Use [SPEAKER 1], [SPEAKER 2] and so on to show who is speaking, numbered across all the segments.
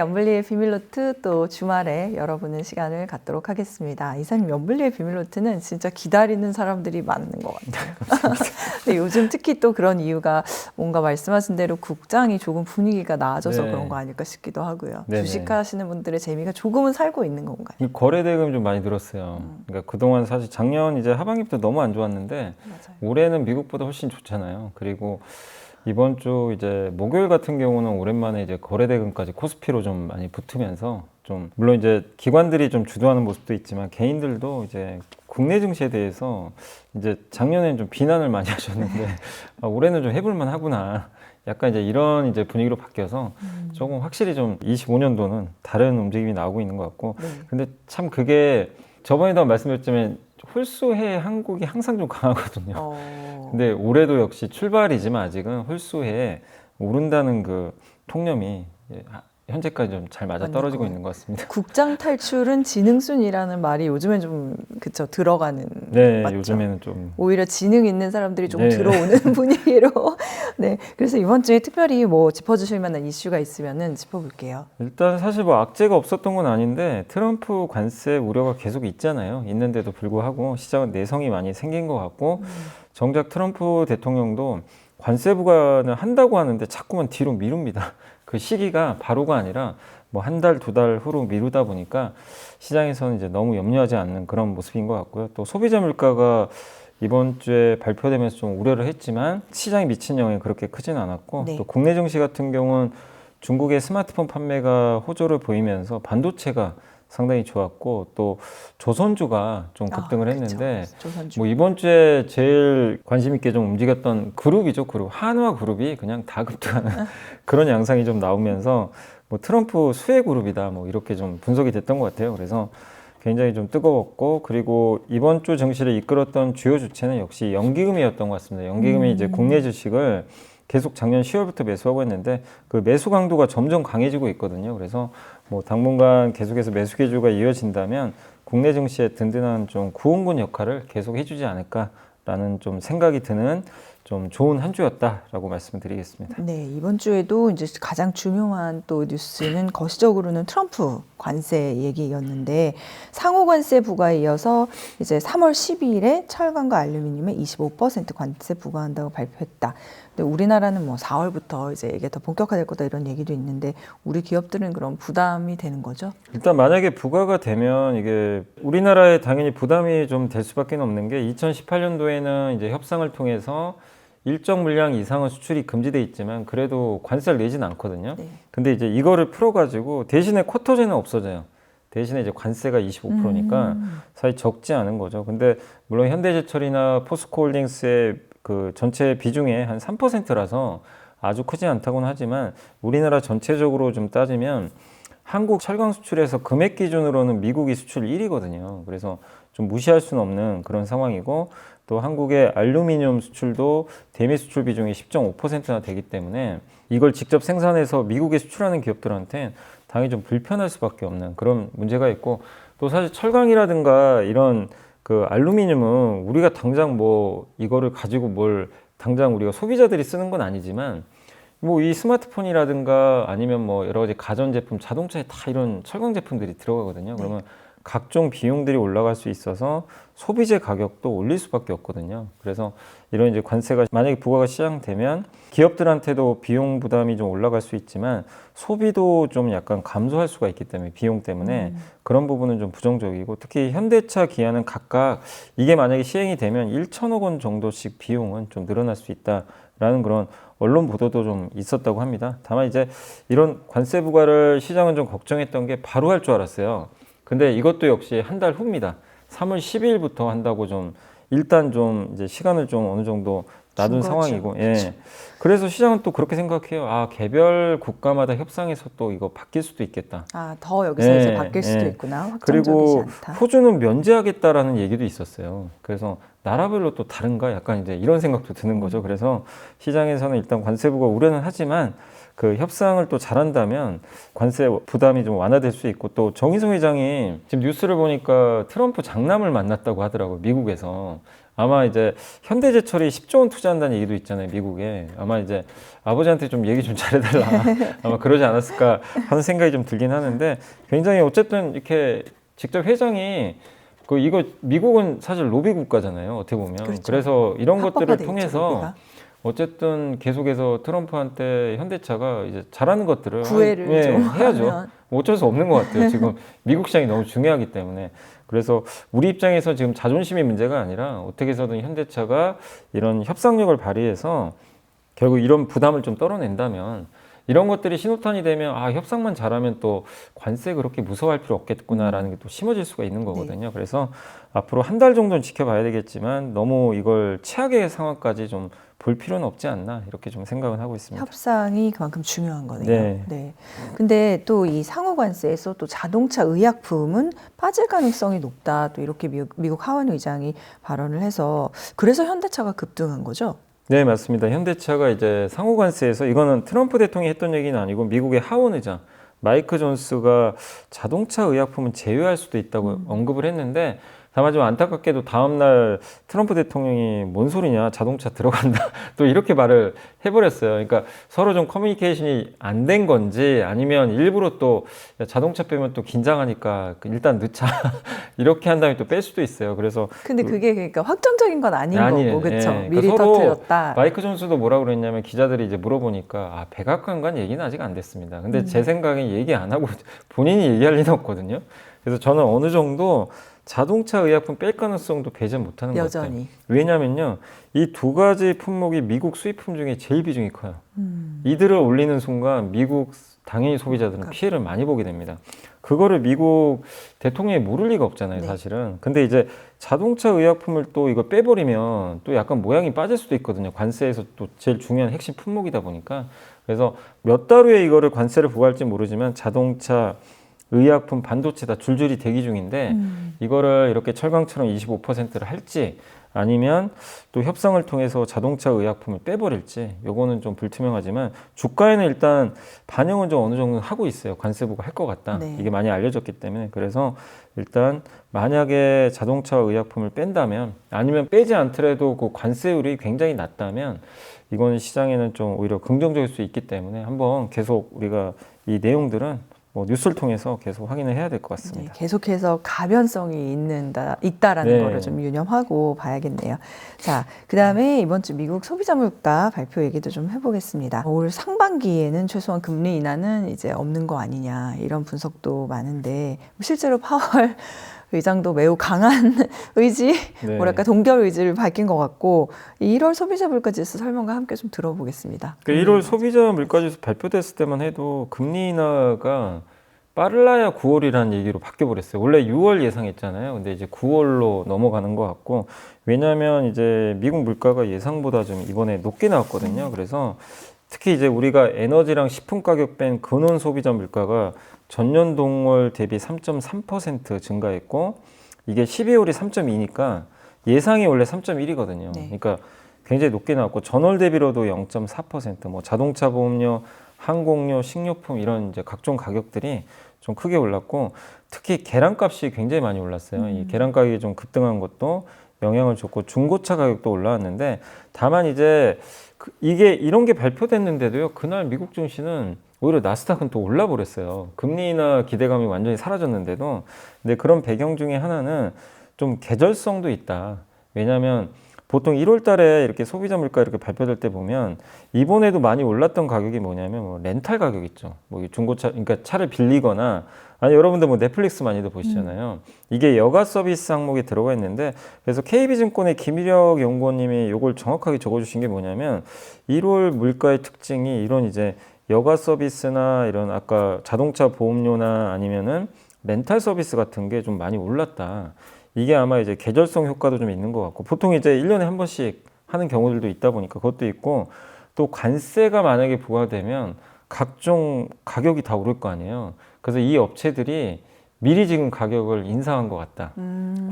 [SPEAKER 1] 연블리의 비밀노트 또 주말에 열어보는 시간을 갖도록 하겠습니다. 이사님, 연블리의 비밀노트는 진짜 기다리는 사람들이 많은 것 같아요. 근데 요즘 특히 또 그런 이유가 뭔가 말씀하신 대로 국장이 조금 분위기가 나아져서
[SPEAKER 2] 네.
[SPEAKER 1] 그런 거 아닐까 싶기도 하고요.
[SPEAKER 2] 네네.
[SPEAKER 1] 주식하시는 분들의 재미가 조금은 살고 있는 건가요?
[SPEAKER 2] 거래 대금이 좀 많이 늘었어요. 그러니까 그동안 사실 작년 이제 하반기부터 너무 안 좋았는데
[SPEAKER 1] 맞아요.
[SPEAKER 2] 올해는 미국보다 훨씬 좋잖아요. 그리고 이번 주 이제 목요일 같은 경우는 오랜만에 이제 거래 대금까지 코스피로 좀 많이 붙으면서 좀 물론 이제 기관들이 좀 주도하는 모습도 있지만 개인들도 이제 국내 증시에 대해서 이제 작년에는 좀 비난을 많이 하셨는데 올해는 좀 해볼만 하구나. 약간 이제 이런 이제 분위기로 바뀌어서 조금 확실히 좀 25년도는 다른 움직임이 나오고 있는 것 같고
[SPEAKER 1] 네.
[SPEAKER 2] 근데 참 그게 저번에도 말씀드렸지만 홀수해 한국이 항상 좀 강하거든요. 근데 올해도 역시 출발이지만 아직은 홀수해 오른다는 그 통념이 현재까지 좀 잘 맞아 떨어지고 있는 것 같습니다.
[SPEAKER 1] 국장 탈출은 지능순이라는 말이 요즘엔 좀 그쵸 들어가는
[SPEAKER 2] 네,
[SPEAKER 1] 맞죠?
[SPEAKER 2] 요즘에는 좀
[SPEAKER 1] 오히려 지능 있는 사람들이 좀
[SPEAKER 2] 네.
[SPEAKER 1] 들어오는 분위기로 네 그래서 이번 주에 특별히 뭐 짚어주실 만한 이슈가 있으면은 짚어볼게요.
[SPEAKER 2] 일단 사실 뭐 악재가 없었던 건 아닌데 트럼프 관세 우려가 계속 있잖아요. 있는데도 불구하고 시장은 내성이 많이 생긴 것 같고 정작 트럼프 대통령도 관세 부과는 한다고 하는데 자꾸만 뒤로 미룹니다. 그 시기가 바로가 아니라 뭐 한 달, 두 달 후로 미루다 보니까 시장에서는 이제 너무 염려하지 않는 그런 모습인 것 같고요. 또 소비자 물가가 이번 주에 발표되면서 좀 우려를 했지만 시장에 미친 영향이 그렇게 크진 않았고
[SPEAKER 1] 네.
[SPEAKER 2] 또 국내 증시 같은 경우는 중국의 스마트폰 판매가 호조를 보이면서 반도체가 상당히 좋았고 또 조선주가 좀 급등을 했는데
[SPEAKER 1] 그쵸. 조선주.
[SPEAKER 2] 뭐 이번 주에 제일 관심 있게 좀 움직였던 그룹이죠. 그룹 한화 그룹이 그냥 다 급등하는 그런 양상이 좀 나오면서 뭐 트럼프 수혜 그룹이다 뭐 이렇게 좀 분석이 됐던 것 같아요. 그래서 굉장히 좀 뜨거웠고 그리고 이번 주 증시를 이끌었던 주요 주체는 역시 연기금이었던 것 같습니다. 연기금이 이제 국내 주식을 계속 작년 10월부터 매수하고 있는데 그 매수 강도가 점점 강해지고 있거든요. 그래서 뭐 당분간 계속해서 매수 기조가 이어진다면 국내 증시에 든든한 좀 구원군 역할을 계속 해주지 않을까라는 좀 생각이 드는 좀 좋은 한 주였다라고 말씀드리겠습니다.
[SPEAKER 1] 네, 이번 주에도 이제 가장 중요한 또 뉴스는 거시적으로는 트럼프 관세 얘기였는데 상호 관세 부과에 이어서 이제 3월 12일에 철강과 알루미늄에 25% 관세 부과한다고 발표했다. 근데 우리나라는 뭐 4월부터 이제 이게 더 본격화될 거다 이런 얘기도 있는데 우리 기업들은 그럼 부담이 되는 거죠?
[SPEAKER 2] 일단 만약에 부과가 되면 이게 우리나라에 당연히 부담이 좀 될 수밖에 없는 게 2018년도에는 이제 협상을 통해서 일정 물량 이상은 수출이 금지돼 있지만 그래도 관세를 내진 않거든요.
[SPEAKER 1] 네.
[SPEAKER 2] 근데 이제 이거를 풀어가지고 대신에 쿼터제는 없어져요. 대신에 이제 관세가 25%니까 사실 적지 않은 거죠. 근데 물론 현대제철이나 포스코홀딩스의 그 전체 비중의 한 3%라서 아주 크지 않다고는 하지만 우리나라 전체적으로 좀 따지면 한국 철강 수출에서 금액 기준으로는 미국이 수출 1위거든요. 그래서 좀 무시할 수는 없는 그런 상황이고 또 한국의 알루미늄 수출도 대미 수출 비중이 10.5%나 되기 때문에 이걸 직접 생산해서 미국에 수출하는 기업들한테 당연히 좀 불편할 수밖에 없는 그런 문제가 있고 또 사실 철강이라든가 이런 그 알루미늄은 우리가 당장 뭐 이거를 가지고 뭘 당장 우리가 소비자들이 쓰는 건 아니지만 뭐 이 스마트폰이라든가 아니면 뭐 여러 가지 가전제품, 자동차에 다 이런 철강 제품들이 들어가거든요. 그러면 각종 비용들이 올라갈 수 있어서 소비재 가격도 올릴 수밖에 없거든요. 그래서 이런 이제 관세가 만약에 부과가 시행되면 기업들한테도 비용 부담이 좀 올라갈 수 있지만 소비도 좀 약간 감소할 수가 있기 때문에 비용 때문에 그런 부분은 좀 부정적이고 특히 현대차, 기아는 각각 이게 만약에 시행이 되면 1천억 원 정도씩 비용은 좀 늘어날 수 있다라는 그런 언론 보도도 좀 있었다고 합니다. 다만 이제 이런 관세 부과를 시장은 좀 걱정했던 게 바로 할 줄 알았어요. 근데 이것도 역시 한 달 후입니다. 3월 12일부터 한다고 좀 일단 좀 이제 시간을 좀 어느 정도 놔둔 상황이고, 예. 그래서 시장은 또 그렇게 생각해요. 아, 개별 국가마다 협상에서 또 이거 바뀔 수도 있겠다.
[SPEAKER 1] 아, 더 여기서 이제 바뀔 수도 있구나. 확정적이지
[SPEAKER 2] 그리고
[SPEAKER 1] 않다.
[SPEAKER 2] 호주는 면제하겠다라는 얘기도 있었어요. 그래서 나라별로 또 다른가? 약간 이제 이런 생각도 드는 거죠. 그래서 시장에서는 일단 관세부가 우려는 하지만 그 협상을 또 잘한다면 관세 부담이 좀 완화될 수 있고 또 정의성 회장이 지금 뉴스를 보니까 트럼프 장남을 만났다고 하더라고요. 미국에서. 아마 이제 현대제철이 10조 원 투자한다는 얘기도 있잖아요, 미국에. 아마 이제 아버지한테 좀 얘기 좀 잘해달라. 아마 그러지 않았을까 하는 생각이 좀 들긴 하는데 굉장히 어쨌든 이렇게 직접 회장이 이거 미국은 사실 로비 국가잖아요, 어떻게 보면.
[SPEAKER 1] 그렇죠.
[SPEAKER 2] 그래서 이런 것들을
[SPEAKER 1] 합법화돼 있죠,
[SPEAKER 2] 통해서
[SPEAKER 1] 로비가.
[SPEAKER 2] 어쨌든 계속해서 트럼프한테 현대차가 이제 잘하는 것들을
[SPEAKER 1] 구애를 좀
[SPEAKER 2] 해야죠.
[SPEAKER 1] 하면.
[SPEAKER 2] 뭐 어쩔 수 없는 것 같아요. 지금 미국 시장이 너무 중요하기 때문에. 그래서 우리 입장에서 지금 자존심이 문제가 아니라 어떻게 해서든 현대차가 이런 협상력을 발휘해서 결국 이런 부담을 좀 떨어낸다면 이런 것들이 신호탄이 되면 아, 협상만 잘하면 또 관세 그렇게 무서워할 필요 없겠구나라는 게 또 심어질 수가 있는 거거든요.
[SPEAKER 1] 네.
[SPEAKER 2] 그래서 앞으로 한 달 정도는 지켜봐야 되겠지만 너무 이걸 최악의 상황까지 좀 볼 필요는 없지 않나 이렇게 좀 생각은 하고 있습니다.
[SPEAKER 1] 협상이 그만큼 중요한 거네요.
[SPEAKER 2] 네.
[SPEAKER 1] 네. 근데 또 이 상호 관세에서 또 자동차 의약품은 빠질 가능성이 높다. 또 이렇게 미국 하원 의장이 발언을 해서 그래서 현대차가 급등한 거죠.
[SPEAKER 2] 네, 맞습니다. 현대차가 이제 상호 관세에서 이거는 트럼프 대통령이 했던 얘기는 아니고 미국의 하원 의장 마이크 존스가 자동차 의약품은 제외할 수도 있다고 언급을 했는데 다만 좀 안타깝게도 다음날 트럼프 대통령이 뭔 소리냐 자동차 들어간다 또 이렇게 말을 해버렸어요. 그러니까 서로 좀 커뮤니케이션이 안 된 건지 아니면 일부러 또 자동차 빼면 또 긴장하니까 일단 넣자 이렇게 한 다음에 또 뺄 수도 있어요. 그래서
[SPEAKER 1] 근데 그게 그러니까 확정적인 건 아닌
[SPEAKER 2] 아니에요.
[SPEAKER 1] 거고 그렇죠.
[SPEAKER 2] 예.
[SPEAKER 1] 미리
[SPEAKER 2] 그러니까 서로
[SPEAKER 1] 터뜨렸다.
[SPEAKER 2] 마이크 존스도 뭐라 그랬냐면 기자들이 이제 물어보니까 아, 백악관간 얘기는 아직 안 됐습니다. 근데 제 생각엔 얘기 안 하고 본인이 얘기할 리는 없거든요. 그래서 저는 어느 정도 자동차 의약품 뺄 가능성도 배제 못하는 것 같아요.
[SPEAKER 1] 여전히.
[SPEAKER 2] 왜냐면요, 이 두 가지 품목이 미국 수입품 중에 제일 비중이 커요. 이들을 올리는 순간 미국 당연히 소비자들은 피해를 많이 보게 됩니다. 그거를 미국 대통령이 모를 리가 없잖아요,
[SPEAKER 1] 네.
[SPEAKER 2] 사실은. 근데 이제 자동차 의약품을 또 이거 빼버리면 또 약간 모양이 빠질 수도 있거든요. 관세에서 또 제일 중요한 핵심 품목이다 보니까. 그래서 몇 달 후에 이거를 관세를 부과할지 모르지만 자동차 의약품, 반도체 다 줄줄이 대기 중인데 이거를 이렇게 철강처럼 25%를 할지 아니면 또 협상을 통해서 자동차 의약품을 빼버릴지 요거는 좀 불투명하지만 주가에는 일단 반영은 좀 어느 정도 하고 있어요. 관세 부과할 것 같다.
[SPEAKER 1] 네.
[SPEAKER 2] 이게 많이 알려졌기 때문에 그래서 일단 만약에 자동차 의약품을 뺀다면 아니면 빼지 않더라도 그 관세율이 굉장히 낮다면 이거는 시장에는 좀 오히려 긍정적일 수 있기 때문에 한번 계속 우리가 이 내용들은 뭐 뉴스를 통해서 계속 확인을 해야 될 것
[SPEAKER 1] 네,
[SPEAKER 2] 같습니다.
[SPEAKER 1] 계속해서 가변성이 있다라는
[SPEAKER 2] 네.
[SPEAKER 1] 거를 좀 유념하고 봐야겠네요. 자, 그다음에 이번 주 미국 소비자 물가 발표 얘기도 좀 해보겠습니다. 올 상반기에는 최소한 금리 인하는 이제 없는 거 아니냐 이런 분석도 많은데 실제로 파월 의장도 매우 강한 의지,
[SPEAKER 2] 네.
[SPEAKER 1] 뭐랄까 동결 의지를 밝힌 것 같고 1월 소비자 물가지수 설명과 함께 좀 들어보겠습니다.
[SPEAKER 2] 그러니까 1월 소비자 물가지수 발표됐을 때만 해도 금리 인하가 빠를라야 9월이라는 얘기로 바뀌어 버렸어요. 원래 6월 예상했잖아요. 근데 이제 9월로 넘어가는 것 같고 왜냐하면 이제 미국 물가가 예상보다 좀 이번에 높게 나왔거든요. 그래서 특히 이제 우리가 에너지랑 식품 가격 뺀 근원 소비자 물가가 전년 동월 대비 3.3% 증가했고 이게 12월이 3.2니까 예상이 원래 3.1이거든요.
[SPEAKER 1] 네.
[SPEAKER 2] 그러니까 굉장히 높게 나왔고 전월 대비로도 0.4%, 뭐 자동차 보험료, 항공료, 식료품 이런 이제 각종 가격들이 좀 크게 올랐고 특히 계란값이 굉장히 많이 올랐어요. 이 계란 가격이 좀 급등한 것도 영향을 줬고 중고차 가격도 올라왔는데 다만 이제 이게 이런 게 발표됐는데도요. 그날 미국 증시는 오히려 나스닥은 또 올라 버렸어요. 금리 인하 기대감이 완전히 사라졌는데도 근데 그런 배경 중에 하나는 좀 계절성도 있다. 왜냐하면 보통 1월 달에 이렇게 소비자 물가 이렇게 발표될 때 보면 이번에도 많이 올랐던 가격이 뭐냐면 뭐 렌탈 가격 있죠. 뭐 중고차, 그러니까 차를 빌리거나 아니 여러분들 뭐 넷플릭스 많이들 보시잖아요. 이게 여가 서비스 항목에 들어가 있는데 그래서 KB증권의 김일혁 연구원님이 이걸 정확하게 적어주신 게 뭐냐면 1월 물가의 특징이 이런 이제 여가 서비스나 이런 아까 자동차 보험료나 아니면은 렌탈 서비스 같은 게 좀 많이 올랐다. 이게 아마 이제 계절성 효과도 좀 있는 것 같고 보통 이제 1년에 한 번씩 하는 경우들도 있다 보니까 그것도 있고 또 관세가 만약에 부과되면 각종 가격이 다 오를 거 아니에요. 그래서 이 업체들이 미리 지금 가격을 인상한 것 같다.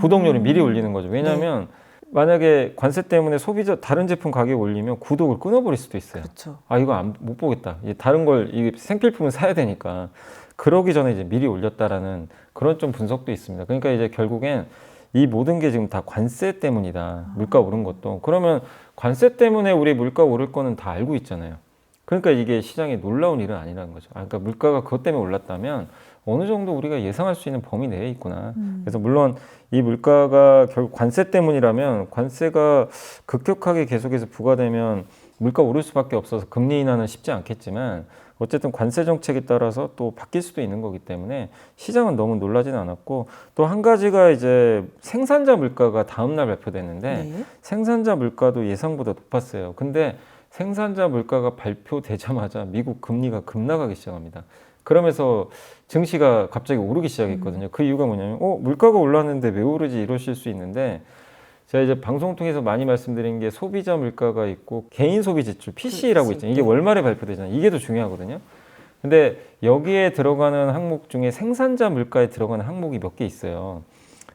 [SPEAKER 2] 구독료를 미리 올리는 거죠. 왜냐하면 만약에 관세 때문에 소비자 다른 제품 가격이 올리면 구독을 끊어버릴 수도 있어요.
[SPEAKER 1] 그렇죠.
[SPEAKER 2] 아 이거 못 보겠다. 이제 다른 걸 이게 생필품을 사야 되니까 그러기 전에 이제 미리 올렸다라는 그런 좀 분석도 있습니다. 그러니까 이제 결국엔 이 모든 게 지금 다 관세 때문이다. 물가 오른 것도. 그러면 관세 때문에 우리 물가 오를 거는 다 알고 있잖아요. 그러니까 이게 시장에 놀라운 일은 아니라는 거죠. 그러니까 물가가 그것 때문에 올랐다면 어느 정도 우리가 예상할 수 있는 범위 내에 있구나. 그래서 물론 이 물가가 결국 관세 때문이라면 관세가 급격하게 계속해서 부과되면 물가 오를 수밖에 없어서 금리 인하는 쉽지 않겠지만 어쨌든 관세 정책에 따라서 또 바뀔 수도 있는 거기 때문에 시장은 너무 놀라지는 않았고 또 한 가지가 이제 생산자 물가가 다음 날 발표됐는데
[SPEAKER 1] 네.
[SPEAKER 2] 생산자 물가도 예상보다 높았어요. 근데 생산자 물가가 발표되자마자 미국 금리가 급락하기 시작합니다. 그러면서 증시가 갑자기 오르기 시작했거든요. 그 이유가 뭐냐면 물가가 올랐는데 왜 오르지 이러실 수 있는데 제가 이제 방송 통해서 많이 말씀드린 게 소비자 물가가 있고 개인 소비 지출 PC라고 있잖아요. 이게 월말에 발표되잖아요. 이게 더 중요하거든요. 근데 여기에 들어가는 항목 중에 생산자 물가에 들어가는 항목이 몇 개 있어요.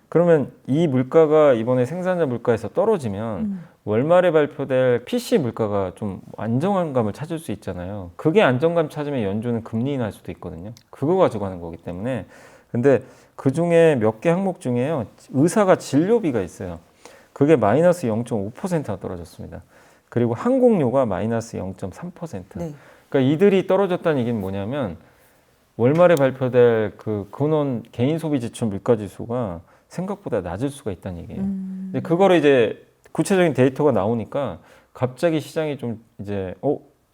[SPEAKER 2] 그러면 이 물가가 이번에 생산자 물가에서 떨어지면 월말에 발표될 PC 물가가 좀 안정감을 찾을 수 있잖아요. 그게 안정감 찾으면 연준은 금리 인하할 수도 있거든요. 그거 가지고 하는 거기 때문에. 근데 그 중에 몇 개 항목 중에요. 의사가 진료비가 있어요. 그게 마이너스 0.5%가 떨어졌습니다. 그리고 항공료가 마이너스 0.3%.
[SPEAKER 1] 네.
[SPEAKER 2] 그러니까 이들이 떨어졌다는 얘기는 뭐냐면 월말에 발표될 그 근원 개인 소비 지출 물가 지수가 생각보다 낮을 수가 있다는 얘기예요. 근데 그거를 이제 구체적인 데이터가 나오니까 갑자기 시장이 좀 이제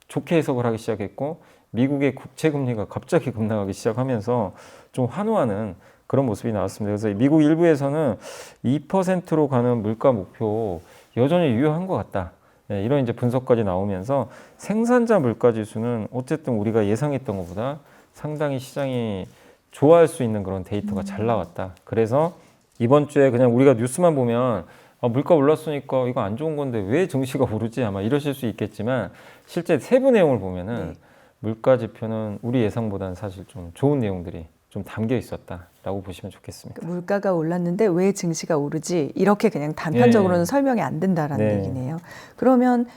[SPEAKER 2] 좋게 해석을 하기 시작했고 미국의 국채 금리가 갑자기 급락하기 시작하면서 좀 환호하는 그런 모습이 나왔습니다. 그래서 미국 일부에서는 2%로 가는 물가 목표 여전히 유효한 것 같다. 네, 이런 이제 분석까지 나오면서 생산자 물가 지수는 어쨌든 우리가 예상했던 것보다 상당히 시장이 좋아할 수 있는 그런 데이터가 잘 나왔다. 그래서 이번 주에 그냥 우리가 뉴스만 보면 물가 올랐으니까 이거 안 좋은 건데 왜 증시가 오르지? 아마 이러실 수 있겠지만 실제 세부 내용을 보면은
[SPEAKER 1] 네.
[SPEAKER 2] 물가 지표는 우리 예상보다는 사실 좀 좋은 내용들이 좀 담겨 있었다라고 보시면 좋겠습니다.
[SPEAKER 1] 물가가 올랐는데 왜 증시가 오르지? 이렇게 그냥 단편적으로는 설명이 안 된다라는
[SPEAKER 2] 네.
[SPEAKER 1] 얘기네요. 그러면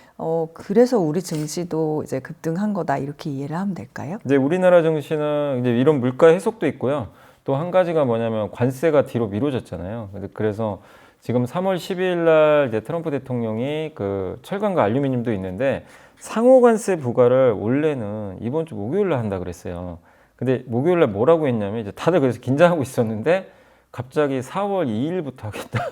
[SPEAKER 1] 그래서 우리 증시도 이제 급등한 거다 이렇게 이해를 하면 될까요?
[SPEAKER 2] 이제 우리나라 증시는 이제 이런 물가 해석도 있고요. 또 한 가지가 뭐냐면 관세가 뒤로 미뤄졌잖아요. 그래서 지금 3월 12일 날 이제 트럼프 대통령이 그 철강과 알루미늄도 있는데 상호 관세 부과를 원래는 이번 주 목요일 날 한다 그랬어요. 근데 목요일 날 뭐라고 했냐면 이제 다들 그래서 긴장하고 있었는데 갑자기 4월 2일부터 하겠다.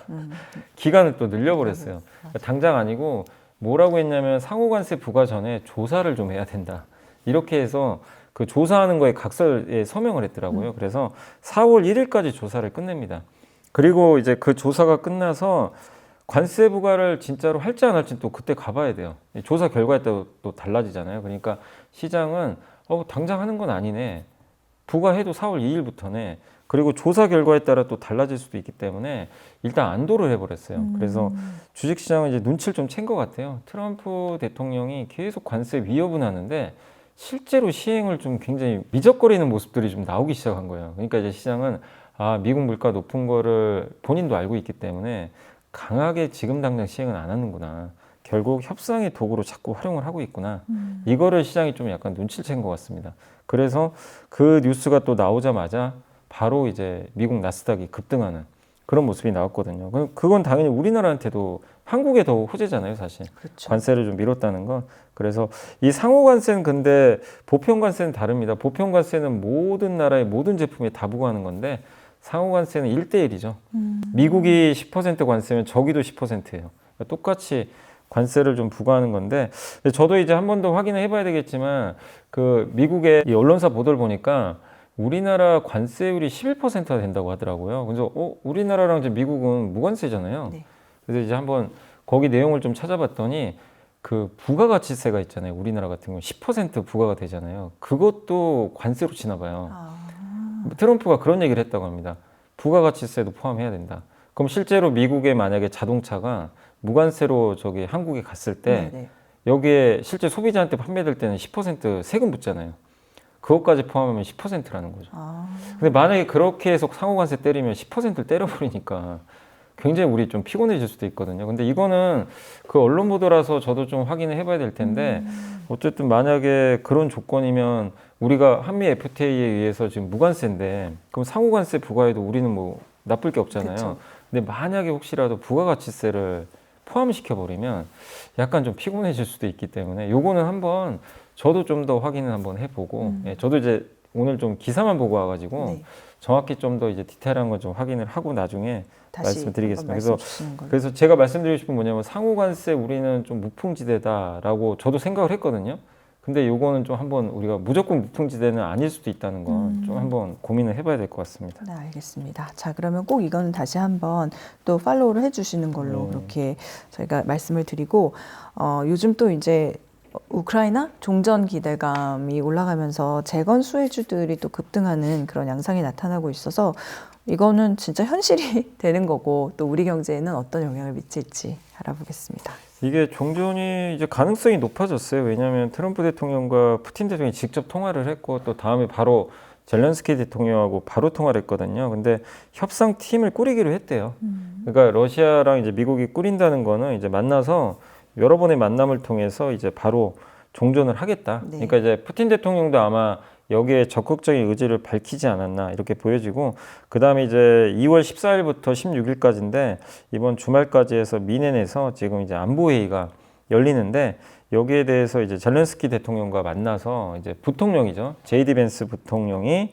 [SPEAKER 2] 기간을 또 늘려버렸어요. 당장 아니고 뭐라고 했냐면 상호 관세 부과 전에 조사를 좀 해야 된다. 이렇게 해서 그 조사하는 거에 각서에 서명을 했더라고요. 그래서 4월 1일까지 조사를 끝냅니다. 그리고 이제 그 조사가 끝나서 관세 부과를 진짜로 할지 안 할지 또 그때 가봐야 돼요. 조사 결과에 따라 또 달라지잖아요. 그러니까 시장은 당장 하는 건 아니네. 부과해도 4월 2일부터네. 그리고 조사 결과에 따라 또 달라질 수도 있기 때문에 일단 안도를 해버렸어요. 그래서 주식시장은 이제 눈치를 좀 챈 것 같아요. 트럼프 대통령이 계속 관세 위협은 하는데 실제로 시행을 좀 굉장히 미적거리는 모습들이 좀 나오기 시작한 거예요. 그러니까 이제 시장은 미국 물가 높은 거를 본인도 알고 있기 때문에 강하게 지금 당장 시행은 안 하는구나. 결국 협상의 도구로 자꾸 활용을 하고 있구나. 이거를 시장이 좀 약간 눈치를 챈 것 같습니다. 그래서 그 뉴스가 또 나오자마자 바로 이제 미국 나스닥이 급등하는 그런 모습이 나왔거든요. 그건 당연히 우리나라한테도 한국에 더 호재잖아요, 사실.
[SPEAKER 1] 그렇죠.
[SPEAKER 2] 관세를 좀 미뤘다는 건. 그래서 이 상호 관세는 근데 보편 관세는 다릅니다. 보편 관세는 모든 나라의 모든 제품에 다 부과하는 건데 상호 관세는 1대1이죠. 미국이 10% 관세면 저기도 10%예요. 똑같이 관세를 좀 부과하는 건데 저도 이제 한 번 더 확인을 해봐야 되겠지만 그 미국의 이 언론사 보도를 보니까 우리나라 관세율이 11%가 된다고 하더라고요. 그래서 우리나라랑 이제 미국은 무관세잖아요.
[SPEAKER 1] 네.
[SPEAKER 2] 그래서 이제 한번 거기 내용을 좀 찾아봤더니 그 부가가치세가 있잖아요. 우리나라 같은 경우 10% 부과가 되잖아요. 그것도 관세로 치나 봐요. 트럼프가 그런 얘기를 했다고 합니다. 부가가치세도 포함해야 된다. 그럼 실제로 미국에 만약에 자동차가 무관세로 저기 한국에 갔을 때
[SPEAKER 1] 네네.
[SPEAKER 2] 여기에 실제 소비자한테 판매될 때는 10% 세금 붙잖아요. 그것까지 포함하면 10%라는 거죠. 근데 만약에 그렇게 해서 상호관세 때리면 10%를 때려버리니까 굉장히 우리 좀 피곤해질 수도 있거든요. 근데 이거는 그 언론 보도라서 저도 좀 확인을 해봐야 될 텐데 어쨌든 만약에 그런 조건이면 우리가 한미 FTA에 의해서 지금 무관세인데 그럼 상호관세 부과해도 우리는 뭐 나쁠 게 없잖아요.
[SPEAKER 1] 그쵸.
[SPEAKER 2] 근데 만약에 혹시라도 부가가치세를 포함시켜 버리면 약간 좀 피곤해질 수도 있기 때문에 요거는 한번 저도 좀 더 확인을 한번 해보고 예, 저도 이제 오늘 좀 기사만 보고 와가지고
[SPEAKER 1] 네.
[SPEAKER 2] 정확히 좀 더 이제 디테일한 건 좀 확인을 하고 나중에
[SPEAKER 1] 다시
[SPEAKER 2] 말씀드리겠습니다.
[SPEAKER 1] 말씀 주시는 걸로.
[SPEAKER 2] 그래서 제가 말씀드리고 싶은 뭐냐면 상호관세 우리는 좀 무풍지대다라고 저도 생각을 했거든요. 근데 요거는 좀 한번 우리가 무조건 무풍지대는 아닐 수도 있다는 건 좀 한번 고민을 해봐야 될 것 같습니다.
[SPEAKER 1] 네, 알겠습니다. 자, 그러면 꼭 이거는 다시 한번 또 팔로우를 해주시는 걸로
[SPEAKER 2] 네.
[SPEAKER 1] 그렇게 저희가 말씀을 드리고, 요즘 또 이제 우크라이나 종전 기대감이 올라가면서 재건 수혜주들이 또 급등하는 그런 양상이 나타나고 있어서 이거는 진짜 현실이 되는 거고 또 우리 경제에는 어떤 영향을 미칠지 알아보겠습니다.
[SPEAKER 2] 이게 종전이 이제 가능성이 높아졌어요. 왜냐하면 트럼프 대통령과 푸틴 대통령이 직접 통화를 했고 또 다음에 바로 젤렌스키 대통령하고 바로 통화를 했거든요. 근데 협상팀을 꾸리기로 했대요. 그러니까 러시아랑 이제 미국이 꾸린다는 거는 이제 만나서 여러 번의 만남을 통해서 이제 바로 종전을 하겠다.
[SPEAKER 1] 네.
[SPEAKER 2] 그러니까 이제 푸틴 대통령도 아마 여기에 적극적인 의지를 밝히지 않았나 이렇게 보여지고 그 다음에 이제 2월 14일부터 16일까지인데 이번 주말까지 해서 미넨에서 지금 이제 안보회의가 열리는데 여기에 대해서 이제 젤렌스키 대통령과 만나서 이제 부통령이죠. 제이디 벤스 부통령이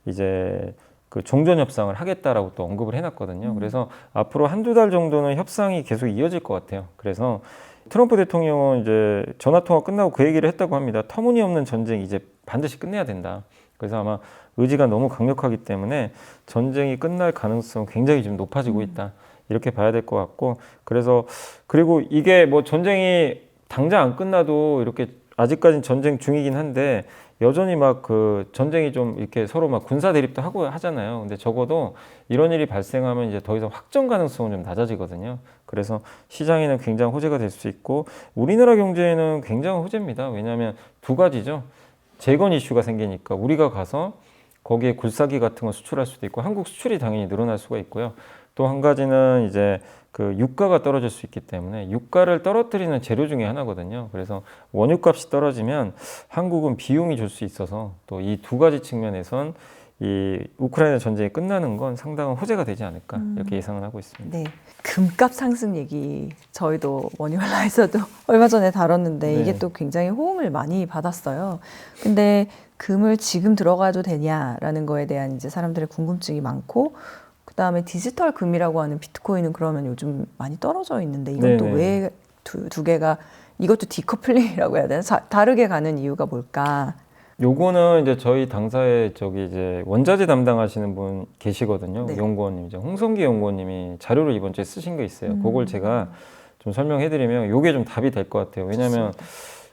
[SPEAKER 2] 이제 그 종전 협상을 하겠다라고 또 언급을 해놨거든요. 그래서 앞으로 한두 달 정도는 협상이 계속 이어질 것 같아요. 그래서 트럼프 대통령은 이제 전화통화 끝나고 그 얘기를 했다고 합니다. 터무니없는 전쟁 이제 반드시 끝내야 된다. 그래서 아마 의지가 너무 강력하기 때문에 전쟁이 끝날 가능성 굉장히 좀 높아지고 있다. 이렇게 봐야 될 것 같고 그래서 그리고 이게 뭐 전쟁이 당장 안 끝나도 이렇게 아직까지는 전쟁 중이긴 한데 여전히 막 그 전쟁이 좀 이렇게 서로 막 군사 대립도 하고 하잖아요. 근데 적어도 이런 일이 발생하면 이제 더 이상 확전 가능성은 좀 낮아지거든요. 그래서 시장에는 굉장히 호재가 될 수 있고 우리나라 경제에는 굉장히 호재입니다. 왜냐하면 두 가지죠. 재건 이슈가 생기니까 우리가 가서 거기에 굴사기 같은 거 수출할 수도 있고 한국 수출이 당연히 늘어날 수가 있고요. 또 한 가지는 이제 그 유가가 떨어질 수 있기 때문에 유가를 떨어뜨리는 재료 중에 하나거든요. 그래서 원유값이 떨어지면 한국은 비용이 줄 수 있어서 또 이 두 가지 측면에선 이 우크라이나 전쟁이 끝나는 건 상당한 호재가 되지 않을까 이렇게 예상을 하고 있습니다.
[SPEAKER 1] 네, 금값 상승 얘기 저희도 머니월라에서도 얼마 전에 다뤘는데
[SPEAKER 2] 네.
[SPEAKER 1] 이게 또 굉장히 호응을 많이 받았어요. 근데 금을 지금 들어가도 되냐라는 거에 대한 이제 사람들의 궁금증이 많고 그다음에 디지털 금이라고 하는 비트코인은 그러면 요즘 많이 떨어져 있는데 이건 또
[SPEAKER 2] 네네.
[SPEAKER 1] 왜 두 개가 이것도 디커플링이라고 해야 되나? 다르게 가는 이유가 뭘까?
[SPEAKER 2] 요거는 이제 저희 당사에 저기 이제 원자재 담당하시는 분 계시거든요.
[SPEAKER 1] 네.
[SPEAKER 2] 연구원님, 이제 홍성기 연구원님이 자료를 이번 주에 쓰신 거 있어요. 그걸 제가 좀 설명해드리면 요게 좀 답이 될 것 같아요. 왜냐하면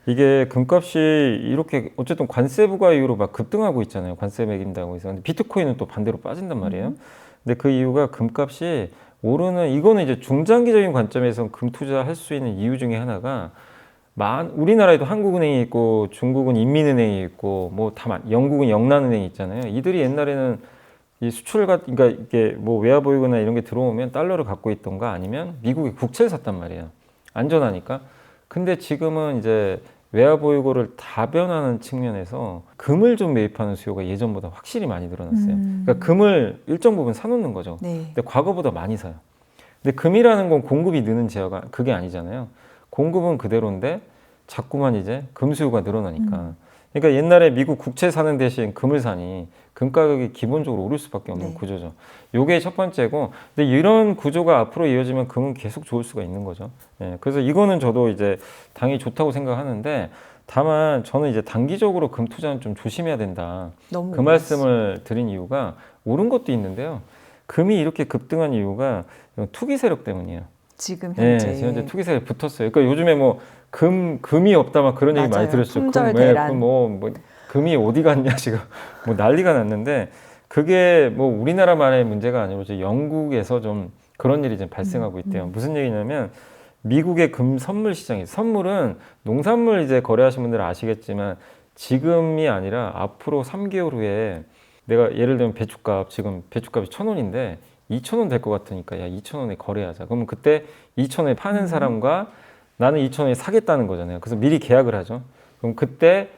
[SPEAKER 2] 이게 금값이 이렇게 어쨌든 관세 부과 이후로 막 급등하고 있잖아요. 관세 매긴다고 해서. 근데 비트코인은 또 반대로 빠진단 말이에요. 근데 그 이유가 금값이 오르는 이거는 이제 중장기적인 관점에서 금 투자할 수 있는 이유 중에 하나가 우리나라에도 한국은행이 있고 중국은 인민은행이 있고 뭐 다 영국은 영란은행이 있잖아요. 이들이 옛날에는 이 그러니까 이게 뭐 외화보유고나 이런 게 들어오면 달러를 갖고 있던가 아니면 미국의 국채를 샀단 말이에요. 안전하니까. 근데 지금은 이제 외화보유고를 다변하는 측면에서 금을 좀 매입하는 수요가 예전보다 확실히 많이 늘어났어요. 그러니까 금을 일정 부분 사놓는 거죠.
[SPEAKER 1] 네.
[SPEAKER 2] 근데 과거보다 많이 사요. 근데 금이라는 건 공급이 느는 제어가 그게 아니잖아요. 공급은 그대로인데 자꾸만 이제 금 수요가 늘어나니까. 그러니까 옛날에 미국 국채 사는 대신 금을 사니 금 가격이 기본적으로 오를 수밖에 없는
[SPEAKER 1] 네.
[SPEAKER 2] 구조죠. 요게 첫 번째고, 근데 이런 구조가 앞으로 이어지면 금은 계속 좋을 수가 있는 거죠. 예, 그래서 이거는 저도 이제 당연히 좋다고 생각하는데, 다만 저는 이제 단기적으로 금 투자는 좀 조심해야 된다.
[SPEAKER 1] 너무
[SPEAKER 2] 그 말씀을 드린 이유가 오른 것도 있는데요. 금이 이렇게 급등한 이유가 투기 세력 때문이에요.
[SPEAKER 1] 지금
[SPEAKER 2] 예,
[SPEAKER 1] 현재
[SPEAKER 2] 현재 투기 세력이 붙었어요. 그러니까 요즘에 뭐 금이 없다 막 그런 얘기 많이
[SPEAKER 1] 맞아요.
[SPEAKER 2] 들었죠.
[SPEAKER 1] 품절 대란.
[SPEAKER 2] 뭐 금이 어디 갔냐 지금 뭐 난리가 났는데, 그게 뭐 우리나라만의 문제가 아니고 이제 영국에서 좀 그런 일이 좀 발생하고 있대요. 무슨 얘기냐면 미국의 금 선물 시장이, 선물은 농산물 이제 거래하시는 분들은 아시겠지만 지금이 아니라 앞으로 3개월 후에 내가 예를 들면 배추값, 지금 배추값이 1,000원인데 2,000원 될 것 같으니까 야 2,000원에 거래하자. 그러면 그때 2,000원에 파는 사람과 나는 2,000원에 사겠다는 거잖아요. 그래서 미리 계약을 하죠. 그럼 그때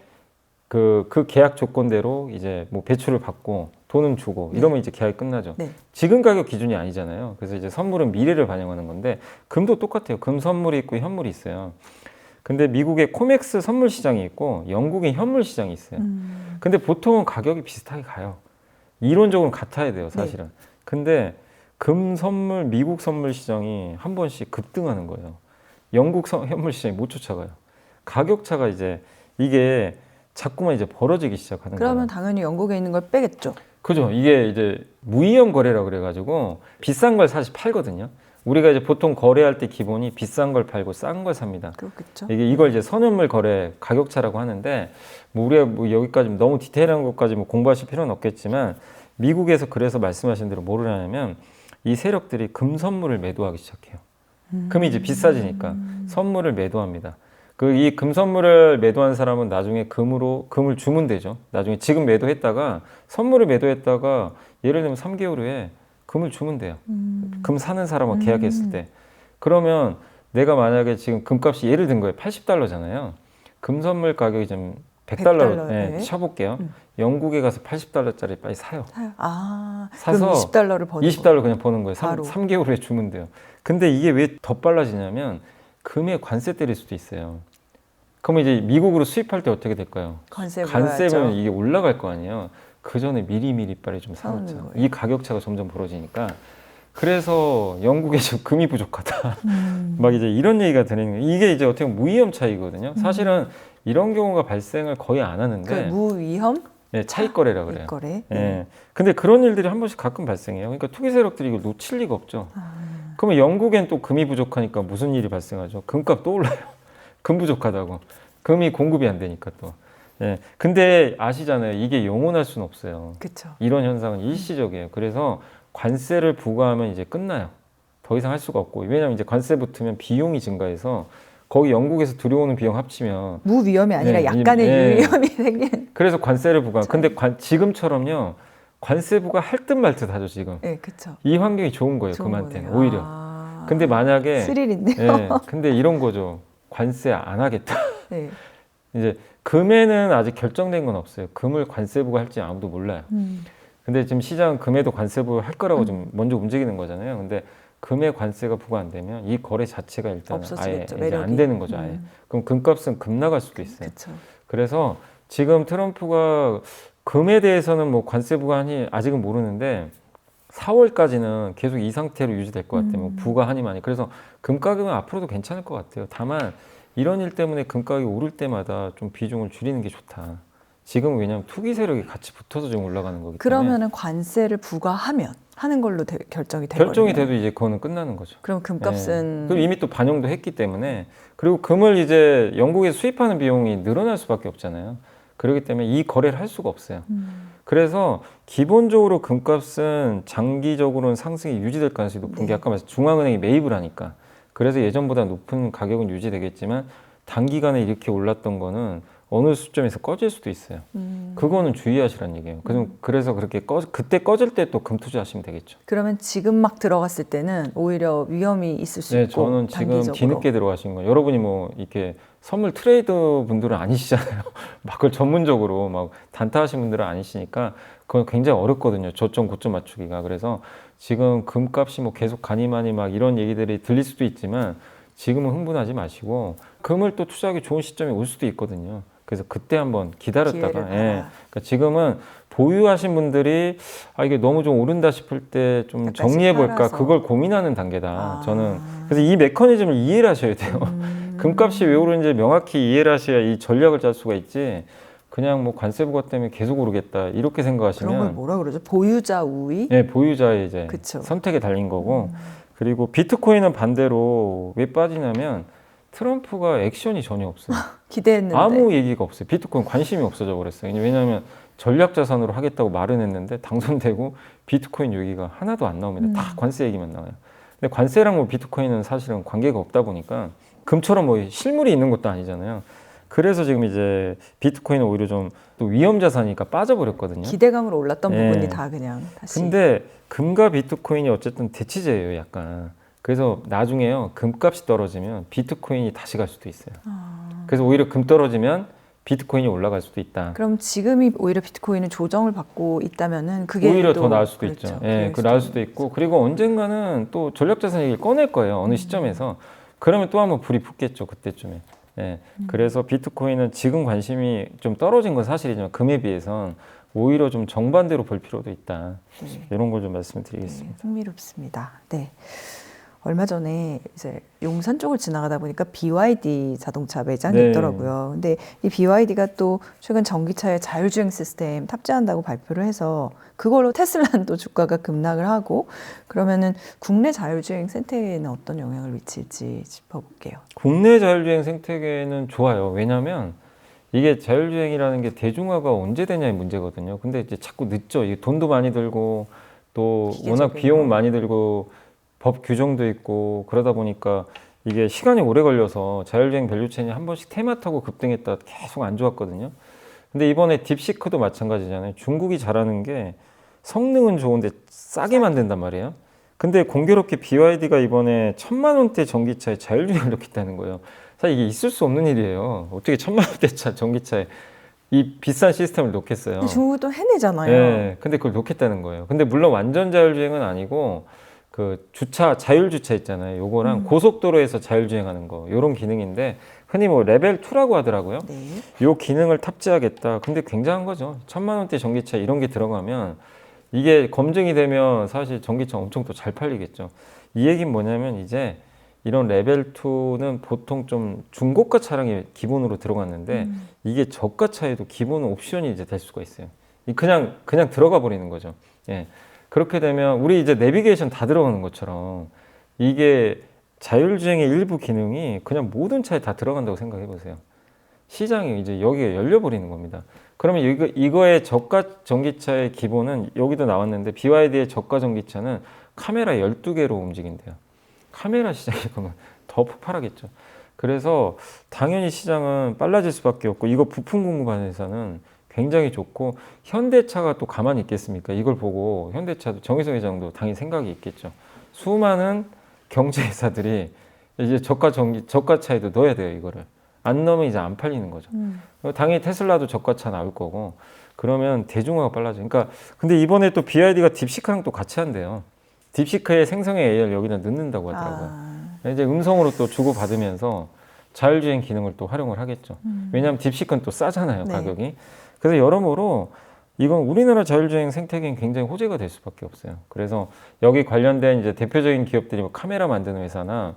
[SPEAKER 2] 그 계약 조건대로 이제 뭐 배추를 받고 돈은 주고 이러면 이제 계약이 끝나죠.
[SPEAKER 1] 네.
[SPEAKER 2] 지금 가격 기준이 아니잖아요. 그래서 이제 선물은 미래를 반영하는 건데 금도 똑같아요. 금 선물이 있고 현물이 있어요. 근데 미국의 코맥스 선물 시장이 있고 영국의 현물 시장이 있어요. 근데 보통은 가격이 비슷하게 가요. 이론적으로는 같아야 돼요, 사실은. 근데 금 선물, 미국 선물 시장이 한 번씩 급등하는 거예요. 영국 현물 시장이 못 쫓아가요. 가격 차가 이제 이게 자꾸만 이제 벌어지기 시작하는 거예요.
[SPEAKER 1] 그러면 당연히 영국에 있는 걸 빼겠죠.
[SPEAKER 2] 그죠. 이게 이제 무위험 거래라 그래가지고 비싼 걸 사실 팔거든요. 우리가 이제 보통 거래할 때 기본이 비싼 걸 팔고 싼 걸 삽니다.
[SPEAKER 1] 그렇겠죠.
[SPEAKER 2] 이걸 이제 선현물 거래 가격차라고 하는데 뭐 우리가 뭐 여기까지 너무 디테일한 것까지 뭐 공부하실 필요는 없겠지만 미국에서 그래서 말씀하신 대로 뭐를 하냐면 이 세력들이 금 선물을 매도하기 시작해요. 금이 이제 비싸지니까 선물을 매도합니다. 이 금 선물을 매도한 사람은 나중에 금을 주면 되죠. 나중에 지금 매도했다가 선물을 매도했다가 예를 들면 3개월 후에 금을 주면 돼요. 금 사는 사람과 계약했을 때. 그러면 내가 만약에 지금 금값이 예를 든 거예요. $80잖아요. 금 선물 가격이 좀 $100로
[SPEAKER 1] 네.
[SPEAKER 2] 쳐볼게요. 영국에 가서 $80짜리 빨리 사요.
[SPEAKER 1] 아,
[SPEAKER 2] 사서
[SPEAKER 1] 그럼 $20를 버는
[SPEAKER 2] $20 그냥 버는 거예요.
[SPEAKER 1] 바로.
[SPEAKER 2] 3개월 후에 주면 돼요. 근데 이게 왜 더 빨라지냐면 금에 관세 때릴 수도 있어요. 그러면 이제 미국으로 수입할 때 어떻게 될까요? 관세면 이게 올라갈 거 아니에요. 그 전에 미리 빨리 좀 사놓자. 이 가격차가 점점 벌어지니까. 그래서 영국에 지금 금이 부족하다. 막 이제 이런 얘기가 되는 거예요. 이게 이제 어떻게 보면 무위험 차이거든요. 사실은 이런 경우가 발생을 거의 안 하는데.
[SPEAKER 1] 무위험?
[SPEAKER 2] 네, 차익거래라 그래요.
[SPEAKER 1] 거래.
[SPEAKER 2] 네. 근데 그런 일들이 한 번씩 가끔 발생해요. 그러니까 투기 세력들이 이걸 놓칠 리가 없죠. 그러면 영국엔 또 금이 부족하니까 무슨 일이 발생하죠? 금값 또 올라요. 금 부족하다고. 금이 공급이 안 되니까 또. 예. 근데 아시잖아요. 이게 영원할 수는 없어요.
[SPEAKER 1] 그렇죠.
[SPEAKER 2] 이런 현상은 일시적이에요. 그래서 관세를 부과하면 이제 끝나요. 더 이상 할 수가 없고. 왜냐하면 이제 관세 붙으면 비용이 증가해서 거기 영국에서 들여오는 비용 합치면
[SPEAKER 1] 무위험이 아니라
[SPEAKER 2] 네,
[SPEAKER 1] 약간의
[SPEAKER 2] 네.
[SPEAKER 1] 유위험이 생긴.
[SPEAKER 2] 그래서 관세를 부과. 근데 지금처럼요. 관세 부과 할 듯 말 듯 하죠, 지금.
[SPEAKER 1] 네, 그렇죠.
[SPEAKER 2] 이 환경이 좋은 거예요,
[SPEAKER 1] 좋은
[SPEAKER 2] 금한테는.
[SPEAKER 1] 거네요.
[SPEAKER 2] 오히려.
[SPEAKER 1] 아,
[SPEAKER 2] 근데 만약에
[SPEAKER 1] 스릴인데요.
[SPEAKER 2] 예, 근데 이런 거죠. 관세 안 하겠다.
[SPEAKER 1] 네.
[SPEAKER 2] 이제 금에는 아직 결정된 건 없어요. 금을 관세 부과할지 아무도 몰라요. 근데 지금 시장은 금에도 관세 부과할 거라고 좀 먼저 움직이는 거잖아요. 근데 금에 관세가 부과 안 되면 이 거래 자체가 일단 아예
[SPEAKER 1] 없어지겠죠,
[SPEAKER 2] 이제 안
[SPEAKER 1] 매력이.
[SPEAKER 2] 되는 거죠. 아예. 그럼 금값은 급 나갈 수도 있어요.
[SPEAKER 1] 그렇죠.
[SPEAKER 2] 그래서 지금 트럼프가 금에 대해서는 뭐 관세 부과하니 아직은 모르는데 4월까지는 계속 이 상태로 유지될 것 같아요. 뭐 부과하니 많이. 그래서 금 가격은 앞으로도 괜찮을 것 같아요. 다만 이런 일 때문에 금 가격이 오를 때마다 좀 비중을 줄이는 게 좋다. 지금은 왜냐하면 투기 세력이 같이 붙어서 지금 올라가는 거기 때문에.
[SPEAKER 1] 그러면은 관세를 부과하면 하는 걸로 결정이 되거든요.
[SPEAKER 2] 결정이 돼도 이제 그거는 끝나는 거죠.
[SPEAKER 1] 그럼 금값은
[SPEAKER 2] 그럼 이미 또 반영도 했기 때문에. 그리고 금을 이제 영국에서 수입하는 비용이 늘어날 수밖에 없잖아요. 그렇기 때문에 이 거래를 할 수가 없어요. 그래서 기본적으로 금값은 장기적으로는 상승이 유지될 가능성이 높은 게 아까 말씀 중앙은행이 매입을 하니까. 그래서 예전보다 높은 가격은 유지되겠지만 단기간에 이렇게 올랐던 거는 어느 수점에서 꺼질 수도 있어요. 그거는 주의하시라는 얘기예요. 그래서 그렇게 그때 꺼질 때 또 금 투자하시면 되겠죠.
[SPEAKER 1] 그러면 지금 막 들어갔을 때는 오히려 위험이 있을 수
[SPEAKER 2] 네,
[SPEAKER 1] 있고
[SPEAKER 2] 저는 지금
[SPEAKER 1] 단기적으로.
[SPEAKER 2] 뒤늦게 들어가신 거예요. 여러분이 뭐 이렇게 선물 트레이더 분들은 아니시잖아요. 막 그걸 전문적으로 막 단타하신 분들은 아니시니까 그건 굉장히 어렵거든요. 저점 고점 맞추기가. 그래서 지금 금값이 뭐 계속 가니마니 막 이런 얘기들이 들릴 수도 있지만 지금은 흥분하지 마시고 금을 또 투자하기 좋은 시점이 올 수도 있거든요. 그래서 그때 한번 기다렸다가 그러니까 지금은 보유하신 분들이 이게 너무 좀 오른다 싶을 때 좀 정리해 볼까 그걸 고민하는 단계다. 저는 그래서 이 메커니즘을 이해를 하셔야 돼요. 금값이 왜 오르는지 명확히 이해를 하셔야 이 전략을 짤 수가 있지. 그냥 뭐 관세 부과 때문에 계속 오르겠다 이렇게 생각하시면
[SPEAKER 1] 그런 걸 뭐라 그러죠? 보유자 우위?
[SPEAKER 2] 네, 보유자의 이제
[SPEAKER 1] 그쵸.
[SPEAKER 2] 선택에 달린 거고. 그리고 비트코인은 반대로 왜 빠지냐면 트럼프가 액션이 전혀 없어요.
[SPEAKER 1] 기대했는데
[SPEAKER 2] 아무 얘기가 없어요. 비트코인 관심이 없어져 버렸어요. 왜냐하면 전략 자산으로 하겠다고 말은 했는데 당선되고 비트코인 얘기가 하나도 안 나옵니다. 다 관세 얘기만 나와요. 근데 관세랑 뭐 비트코인은 사실은 관계가 없다 보니까 금처럼 뭐 실물이 있는 것도 아니잖아요. 그래서 지금 이제 비트코인은 오히려 좀 또 위험 자산이니까 빠져버렸거든요.
[SPEAKER 1] 기대감으로 올랐던 부분이 다 그냥 다시.
[SPEAKER 2] 근데 금과 비트코인이 어쨌든 대치제예요, 약간. 그래서 나중에요, 금값이 떨어지면 비트코인이 다시 갈 수도 있어요. 그래서 오히려 금 떨어지면 비트코인이 올라갈 수도 있다.
[SPEAKER 1] 그럼 지금이 오히려 비트코인은 조정을 받고 있다면은 그게
[SPEAKER 2] 오히려
[SPEAKER 1] 또
[SPEAKER 2] 더 나을 수도
[SPEAKER 1] 그렇죠.
[SPEAKER 2] 있죠. 예, 그 나을 수도 있고 그리고 언젠가는 또 전략자산 얘기를 꺼낼 거예요. 어느 시점에서. 그러면 또 한번 불이 붙겠죠. 그때쯤에. 예, 그래서 비트코인은 지금 관심이 좀 떨어진 건 사실이지만 금에 비해선 오히려 좀 정반대로 볼 필요도 있다.
[SPEAKER 1] 네.
[SPEAKER 2] 이런 걸 좀 말씀드리겠습니다.
[SPEAKER 1] 흥미롭습니다. 네. 얼마 전에 이제 용산 쪽을 지나가다 보니까 BYD 자동차 매장이
[SPEAKER 2] 네.
[SPEAKER 1] 있더라고요. 근데 이 BYD가 또 최근 전기차에 자율주행 시스템 탑재한다고 발표를 해서 그걸로 테슬라는 또 주가가 급락을 하고 그러면은 국내 자율주행 생태계에는 어떤 영향을 미칠지 짚어볼게요.
[SPEAKER 2] 국내 자율주행 생태계는 좋아요. 왜냐하면 이게 자율주행이라는 게 대중화가 언제 되냐의 문제거든요. 근데 이제 자꾸 늦죠. 이게 돈도 많이 들고 또 워낙
[SPEAKER 1] 기계적인
[SPEAKER 2] 비용은
[SPEAKER 1] 거.
[SPEAKER 2] 많이 들고 법 규정도 있고 그러다 보니까 이게 시간이 오래 걸려서 자율주행 밸류체인이 한 번씩 테마타고 급등했다 계속 안 좋았거든요. 근데 이번에 딥시크도 마찬가지잖아요. 중국이 잘하는 게 성능은 좋은데 싸게 만든단 말이에요. 근데 공교롭게 BYD가 이번에 1,000만 원대 전기차에 자율주행을 넣겠다는 거예요. 사실 이게 있을 수 없는 일이에요. 어떻게 1,000만 원대 차 전기차에 이 비싼 시스템을 놓겠어요.
[SPEAKER 1] 근데 중국이 또 해내잖아요.
[SPEAKER 2] 네, 근데 그걸 놓겠다는 거예요. 근데 물론 완전 자율주행은 아니고 그 주차 자율 주차 있잖아요. 요거랑 고속도로에서 자율주행하는 거 요런 기능인데 흔히 뭐 레벨 2라고 하더라고요.
[SPEAKER 1] 네.
[SPEAKER 2] 요 기능을 탑재하겠다. 근데 굉장한 거죠. 1,000만 원대 전기차 이런 게 들어가면 이게 검증이 되면 사실 전기차 엄청 또 잘 팔리겠죠. 이 얘기는 뭐냐면 이제 이런 레벨 2는 보통 좀 중고가 차량이 기본으로 들어갔는데 이게 저가 차에도 기본 옵션이 이제 될 수가 있어요. 그냥 들어가 버리는 거죠. 예. 그렇게 되면 우리 이제 내비게이션 다 들어가는 것처럼 이게 자율주행의 일부 기능이 그냥 모든 차에 다 들어간다고 생각해 보세요. 시장이 이제 여기에 열려버리는 겁니다. 그러면 이거의 저가 전기차의 기본은 여기도 나왔는데 BYD의 저가 전기차는 카메라 12개로 움직인대요. 카메라 시장이 그러면 더 폭발하겠죠. 그래서 당연히 시장은 빨라질 수밖에 없고 이거 부품 공급하는 회사는 굉장히 좋고 현대차가 또 가만히 있겠습니까? 이걸 보고 현대차도 정의성 회장도 당연히 생각이 있겠죠. 수많은 경제회사들이 이제 저가차에도 넣어야 돼요. 이거를 안 넣으면 이제 안 팔리는 거죠. 당연히 테슬라도 저가차 나올 거고 그러면 대중화가 빨라져. 그러니까 근데 이번에 또 BYD가 딥시크랑 또 같이 한대요. 딥시크의 생성의 AI를 여기다 넣는다고 하더라고요. 이제 음성으로 또 주고 받으면서 자율주행 기능을 또 활용을 하겠죠. 왜냐하면 딥시크는 또 싸잖아요,
[SPEAKER 1] 네.
[SPEAKER 2] 가격이. 그래서 여러모로 이건 우리나라 자율주행 생태계는 굉장히 호재가 될 수밖에 없어요. 그래서 여기 관련된 이제 대표적인 기업들이 뭐 카메라 만드는 회사나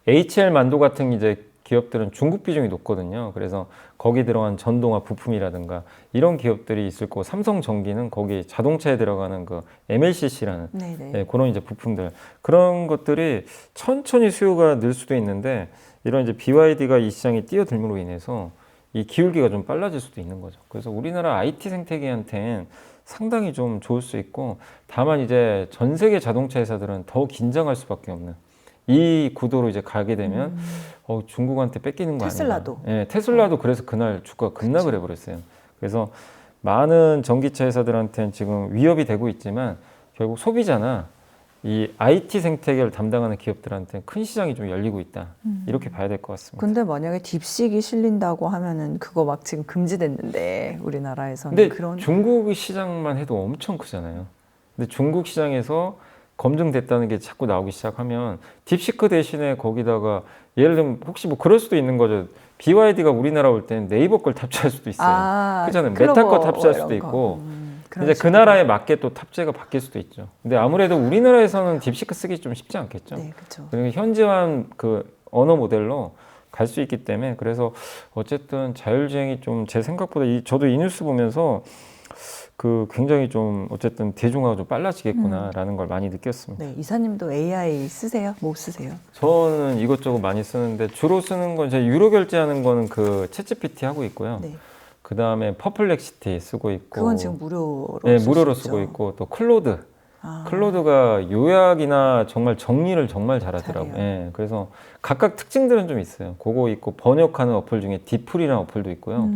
[SPEAKER 2] HL 만도 같은 이제 기업들은 중국 비중이 높거든요. 그래서 거기 들어간 전동화 부품이라든가 이런 기업들이 있을 거고 삼성전기는 거기 자동차에 들어가는 그 MLCC라는 네, 그런 이제 부품들 그런 것들이 천천히 수요가 늘 수도 있는데 이런 이제 BYD가 이 시장에 뛰어들므로 인해서 이 기울기가 좀 빨라질 수도 있는 거죠. 그래서 우리나라 IT 생태계한테는 상당히 좀 좋을 수 있고 다만 이제 전 세계 자동차 회사들은 더 긴장할 수밖에 없는 이 구도로 이제 가게 되면 중국한테 뺏기는 거 아니야?
[SPEAKER 1] 테슬라도.
[SPEAKER 2] 예, 테슬라도 그래서 그날 주가가 급락을 해버렸어요. 그래서 많은 전기차 회사들한테는 지금 위협이 되고 있지만 결국 소비자나 이 IT 생태계를 담당하는 기업들한테 큰 시장이 좀 열리고 있다. 이렇게 봐야 될 것 같습니다.
[SPEAKER 1] 근데 만약에 딥식이 실린다고 하면은 그거 막 지금 금지됐는데 우리나라에서는
[SPEAKER 2] 근데
[SPEAKER 1] 그런
[SPEAKER 2] 중국 시장만 해도 엄청 크잖아요. 근데 중국 시장에서 검증됐다는 게 자꾸 나오기 시작하면 딥시크 대신에 거기다가 예를 들면 혹시 뭐 그럴 수도 있는 거죠. BYD가 우리나라 올 때는 네이버 걸 탑재할 수도 있어요. 그렇잖아요. 메타 거 탑재할 수도 있고 이제 그 나라에 맞게 또 탑재가 바뀔 수도 있죠. 근데 아무래도 우리나라에서는 딥시크 쓰기 좀 쉽지 않겠죠.
[SPEAKER 1] 네, 그렇죠.
[SPEAKER 2] 그리고 현지화한 그 언어 모델로 갈 수 있기 때문에 그래서 어쨌든 자율주행이 좀 제 생각보다 저도 이 뉴스 보면서 그 굉장히 좀 어쨌든 대중화가 좀 빨라지겠구나라는 걸 많이 느꼈습니다.
[SPEAKER 1] 네, 이사님도 AI 쓰세요? 뭐 쓰세요?
[SPEAKER 2] 저는 이것저것 많이 쓰는데 주로 쓰는 건 제가 유료 결제하는 거는 그 챗GPT 하고 있고요.
[SPEAKER 1] 네.
[SPEAKER 2] 그 다음에 퍼플렉시티 쓰고 있고.
[SPEAKER 1] 그건 지금 무료로
[SPEAKER 2] 네,
[SPEAKER 1] 쓸
[SPEAKER 2] 무료로
[SPEAKER 1] 수
[SPEAKER 2] 쓰고
[SPEAKER 1] 있죠.
[SPEAKER 2] 있고 또 클로드. 클로드가 요약이나 정말 정리를 정말 잘하더라고요.
[SPEAKER 1] 잘해요.
[SPEAKER 2] 예, 그래서 각각 특징들은 좀 있어요. 그거 있고 번역하는 어플 중에 디플이라는 어플도 있고요.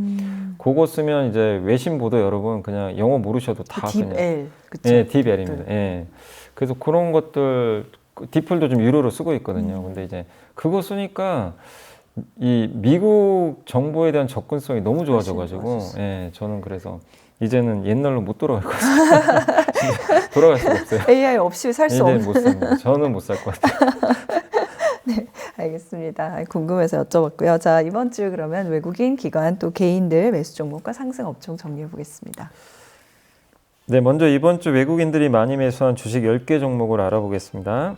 [SPEAKER 2] 그거 쓰면 이제 외신 보도 여러분 그냥 영어 모르셔도 다 그냥
[SPEAKER 1] 딥L, 그쵸?
[SPEAKER 2] 예, 딥L입니다. 예. 그래서 그런 것들 디플도 좀 유료로 쓰고 있거든요. 근데 이제 그거 쓰니까 이 미국 정보에 대한 접근성이 너무 좋아져가지고,
[SPEAKER 1] 좋아졌어요.
[SPEAKER 2] 예, 저는 그래서 이제는 옛날로 못 돌아갈 것 같아요. 돌아갈 수가 없어요.
[SPEAKER 1] AI 없이 살 수
[SPEAKER 2] 이제
[SPEAKER 1] 없는.
[SPEAKER 2] 못 삽니다. 저는 못 살 것 같아요.
[SPEAKER 1] 알겠습니다. 궁금해서 여쭤봤고요. 자, 이번 주 그러면 외국인, 기관 또 개인들 매수 종목과 상승 업종 정리해 보겠습니다.
[SPEAKER 2] 네, 먼저 이번 주 외국인들이 많이 매수한 주식 10개 종목을 알아보겠습니다.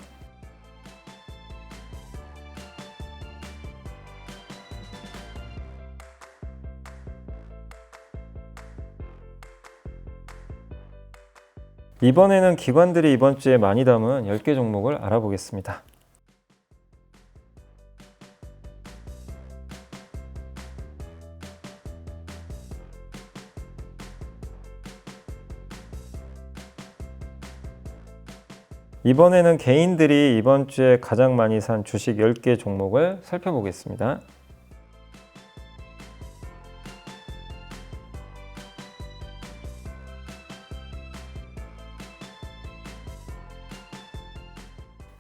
[SPEAKER 2] 이번에는 기관들이 이번 주에 많이 담은 10개 종목을 알아보겠습니다. 이번에는 개인들이 이번 주에 가장 많이 산 주식 10개 종목을 살펴보겠습니다.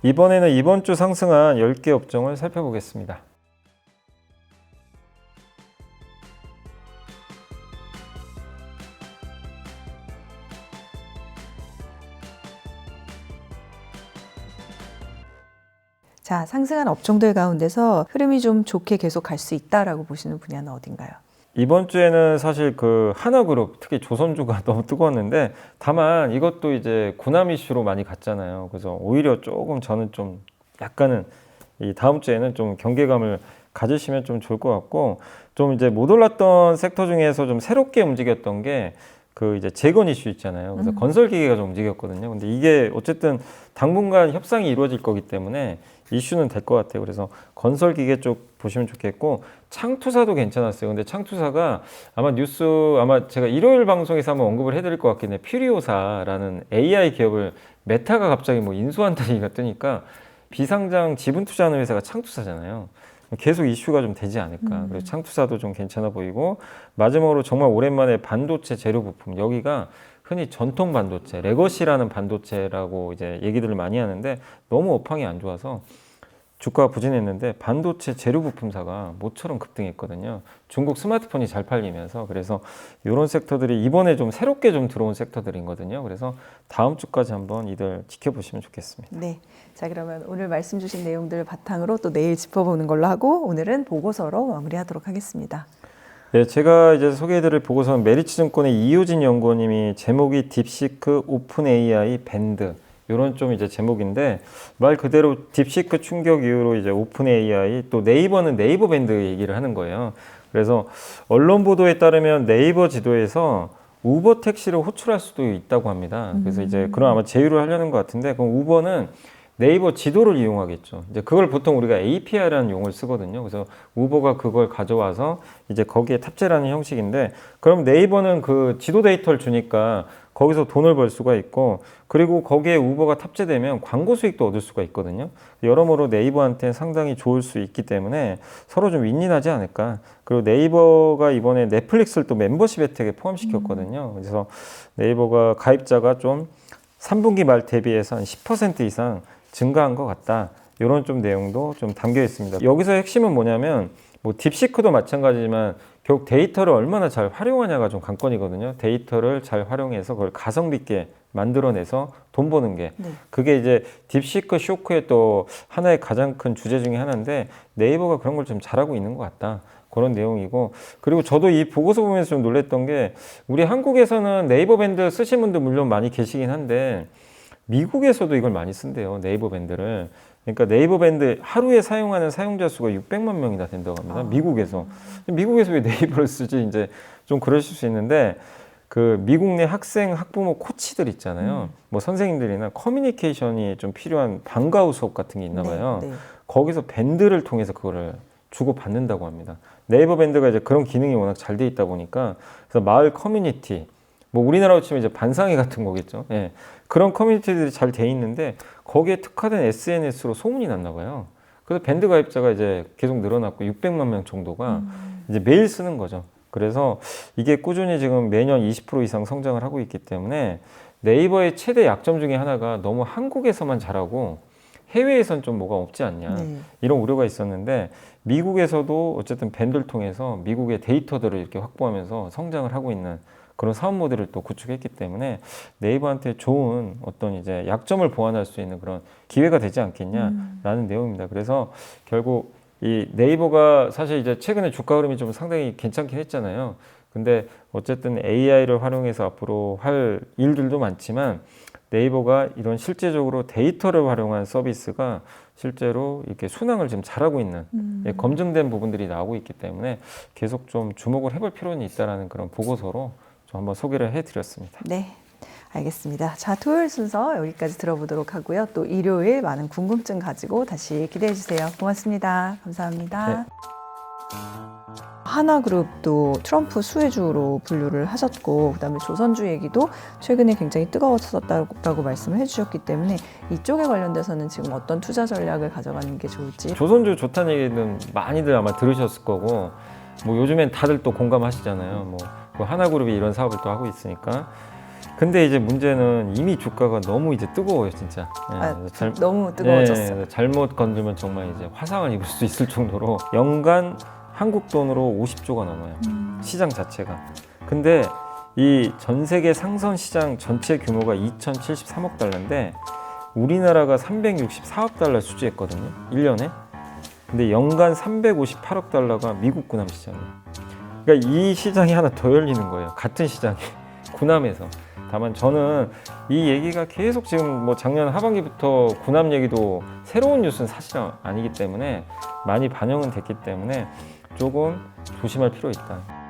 [SPEAKER 2] 이번에는 이번 주 상승한 10개 업종을 살펴보겠습니다.
[SPEAKER 1] 자, 상승한 업종들 가운데서 흐름이 좀 좋게 계속 갈 수 있다라고 보시는 분야는 어딘가요?
[SPEAKER 2] 이번 주에는 사실 그 하나그룹, 특히 조선주가 너무 뜨거웠는데, 다만 이것도 이제 군함 이슈로 많이 갔잖아요. 그래서 오히려 조금 저는 좀 약간은 이 다음 주에는 좀 경계감을 가지시면 좀 좋을 것 같고, 좀 이제 못 올랐던 섹터 중에서 좀 새롭게 움직였던 게 그 이제 재건 이슈 있잖아요. 그래서 건설 기계가 좀 움직였거든요. 근데 이게 어쨌든 당분간 협상이 이루어질 거기 때문에 이슈는 될 것 같아요. 그래서 건설 기계 쪽 보시면 좋겠고, 창투사도 괜찮았어요. 근데 창투사가 아마 아마 제가 일요일 방송에서 한번 언급을 해드릴 것 같긴 해요. 퓨리오사라는 AI 기업을 메타가 갑자기 뭐 인수한다는 얘기가 뜨니까 비상장 지분 투자하는 회사가 창투사잖아요. 계속 이슈가 좀 되지 않을까. 그래서 창투사도 좀 괜찮아 보이고, 마지막으로 정말 오랜만에 반도체 재료 부품, 여기가 흔히 전통 반도체, 레거시라는 반도체라고 이제 얘기들을 많이 하는데 너무 업황이 안 좋아서 주가가 부진했는데 반도체 재료 부품사가 모처럼 급등했거든요. 중국 스마트폰이 잘 팔리면서. 그래서 이런 섹터들이 이번에 좀 새롭게 좀 들어온 섹터들이거든요. 그래서 다음 주까지 한번 이들 지켜보시면 좋겠습니다.
[SPEAKER 1] 네. 자, 그러면 오늘 말씀 주신 내용들을 바탕으로 또 내일 짚어보는 걸로 하고 오늘은 보고서로 마무리하도록 하겠습니다.
[SPEAKER 2] 네, 제가 이제 소개해드릴 보고서는 메리츠증권의 이효진 연구원님이 제목이 딥시크 오픈 AI 밴드, 이런 좀 이제 제목인데, 말 그대로 딥시크 충격 이후로 이제 오픈 AI, 또 네이버는 네이버 밴드 얘기를 하는 거예요. 그래서 언론 보도에 따르면 네이버 지도에서 우버 택시를 호출할 수도 있다고 합니다. 그래서 이제 그런 아마 제휴를 하려는 것 같은데, 그럼 우버는 네이버 지도를 이용하겠죠. 이제 그걸 보통 우리가 API라는 용어를 쓰거든요. 그래서 우버가 그걸 가져와서 이제 거기에 탑재라는 형식인데, 그럼 네이버는 그 지도 데이터를 주니까 거기서 돈을 벌 수가 있고, 그리고 거기에 우버가 탑재되면 광고 수익도 얻을 수가 있거든요. 여러모로 네이버한테는 상당히 좋을 수 있기 때문에 서로 좀 윈윈하지 않을까. 그리고 네이버가 이번에 넷플릭스를 또 멤버십 혜택에 포함시켰거든요. 그래서 네이버가 가입자가 좀 3분기 말 대비해서 한 10% 이상 증가한 것 같다. 이런 좀 내용도 좀 담겨 있습니다. 여기서 핵심은 뭐냐면, 뭐 딥시크도 마찬가지지만 결국 데이터를 얼마나 잘 활용하냐가 좀 관건이거든요. 데이터를 잘 활용해서 그걸 가성비 있게 만들어내서 돈 버는 게, 그게 이제 딥시크 쇼크의 또 하나의 가장 큰 주제 중에 하나인데, 네이버가 그런 걸 좀 잘하고 있는 것 같다. 그런 내용이고, 그리고 저도 이 보고서 보면서 좀 놀랬던 게, 우리 한국에서는 네이버 밴드 쓰신 분들 물론 많이 계시긴 한데 미국에서도 이걸 많이 쓴대요, 네이버 밴드를. 그러니까 네이버 밴드 하루에 사용하는 사용자 수가 600만 명이나 된다고 합니다. 미국에서. 미국에서 왜 네이버를 쓰지? 이제 좀 그러실 수 있는데, 그 미국 내 학생, 학부모, 코치들 있잖아요. 뭐 선생님들이나 커뮤니케이션이 좀 필요한 방과후 수업 같은 게 있나 봐요.
[SPEAKER 1] 네.
[SPEAKER 2] 거기서 밴드를 통해서 그거를 주고 받는다고 합니다. 네이버 밴드가 이제 그런 기능이 워낙 잘 돼 있다 보니까, 그래서 마을 커뮤니티, 뭐 우리나라로 치면 이제 반상회 같은 거겠죠. 예. 그런 커뮤니티들이 잘 돼 있는데 거기에 특화된 SNS로 소문이 났나 봐요. 그래서 밴드 가입자가 이제 계속 늘어났고 600만 명 정도가 이제 매일 쓰는 거죠. 그래서 이게 꾸준히 지금 매년 20% 이상 성장을 하고 있기 때문에 네이버의 최대 약점 중에 하나가 너무 한국에서만 잘하고 해외에선 좀 뭐가 없지 않냐, 이런 우려가 있었는데, 미국에서도 어쨌든 밴드를 통해서 미국의 데이터들을 이렇게 확보하면서 성장을 하고 있는 그런 사업 모델을 또 구축했기 때문에 네이버한테 좋은 어떤 이제 약점을 보완할 수 있는 그런 기회가 되지 않겠냐라는 내용입니다. 그래서 결국 이 네이버가 사실 이제 최근에 주가 흐름이 좀 상당히 괜찮긴 했잖아요. 근데 어쨌든 AI를 활용해서 앞으로 할 일들도 많지만 네이버가 이런 실제적으로 데이터를 활용한 서비스가 실제로 이렇게 순항을 지금 잘하고 있는 예, 검증된 부분들이 나오고 있기 때문에 계속 좀 주목을 해볼 필요는 있다라는 그런 보고서로 좀 한번 소개를 해드렸습니다.
[SPEAKER 1] 네. 알겠습니다. 자, 토요일 순서 여기까지 들어보도록 하고요. 또 일요일 많은 궁금증 가지고 다시 기대해 주세요. 고맙습니다. 감사합니다.
[SPEAKER 2] 네.
[SPEAKER 1] 하나그룹도 트럼프 수혜주로 분류를 하셨고, 그다음에 조선주 얘기도 최근에 굉장히 뜨거웠었다고 말씀을 해주셨기 때문에 이쪽에 관련돼서는 지금 어떤 투자 전략을 가져가는 게 좋을지.
[SPEAKER 2] 조선주 좋다는 얘기는 많이들 아마 들으셨을 거고, 뭐 요즘엔 다들 또 공감하시잖아요. 뭐 그 하나그룹이 이런 사업을 또 하고 있으니까. 근데 이제 문제는 이미 주가가 너무 이제 뜨거워요, 진짜. 예,
[SPEAKER 1] 너무 뜨거워졌어요.
[SPEAKER 2] 예, 잘못 건드면 정말 이제 화상을 입을 수 있을 정도로 연간 한국 돈으로 50조가 넘어요. 시장 자체가. 근데 이 전 세계 상선 시장 전체 규모가 2,073억 달러인데 우리나라가 364억 달러 수주했거든요. 1년에. 근데 연간 358억 달러가 미국 구남 시장이에요. 그러니까 이 시장이 하나 더 열리는 거예요. 같은 시장이. 구남에서. 다만 저는 이 얘기가 계속 지금 뭐 작년 하반기부터 구남 얘기도 새로운 뉴스는 사실 아니기 때문에 많이 반영은 됐기 때문에 조금 조심할 필요 있다.